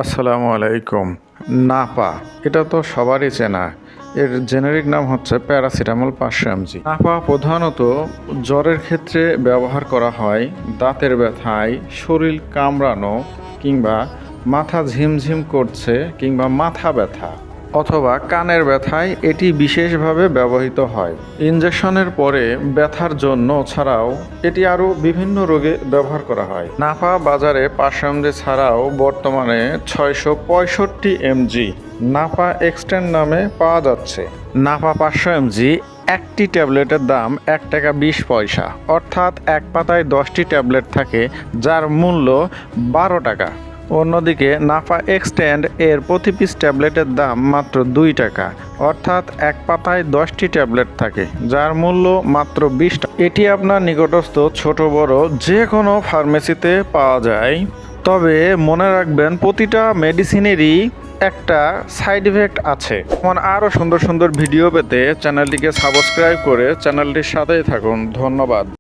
আসসালামু আলাইকুম। নাপা এটা তো সবারই চেনা। এর জেনেরিক নাম হচ্ছে প্যারাসিটামল 500 mg। নাপা প্রধানত জ্বরের ক্ষেত্রে ব্যবহার করা হয় দাঁতের ব্যথায়, শরীর কামড়ানো কিংবা মাথা ঝিমঝিম করছে কিংবা মাথা ব্যথা অথবা কানের ব্যথায় এটি বিশেষভাবে ব্যবহৃত হয়। ইনজেকশনের পরে ব্যথার জন্য ছাড়াও এটি আরও বিভিন্ন রোগে ব্যবহার করা হয়। নাপা বাজারে 500 mg ছাড়াও বর্তমানে 665 mg নাপা এক্সটেন্ড নামে পাওয়া যাচ্ছে। নাপা 500 mg একটি ট্যাবলেটের দাম 1 টাকা 20 পয়সা, অর্থাৎ এক পাতায় 10টি ট্যাবলেট থাকে যার মূল্য 12 টাকা। অন্যদিকে নাপা এক্সটেন্ড এর প্রতি পিস ট্যাবলেটের দাম মাত্র 2 টাকা, অর্থাৎ এক পাতায় 10টি ট্যাবলেট থাকে যার মূল্য মাত্র 20 টাকা। এটি আপনার নিকটস্থ ছোট বড় যে কোনো ফার্মেসিতে পাওয়া যায়। তবে মনে রাখবেন প্রতিটা মেডিসিনেরই একটা সাইড ইফেক্ট আছে। যেমন আরও সুন্দর সুন্দর ভিডিও পেতে চ্যানেলটিকে সাবস্ক্রাইব করে চ্যানেলটির সাথেই থাকুন। ধন্যবাদ।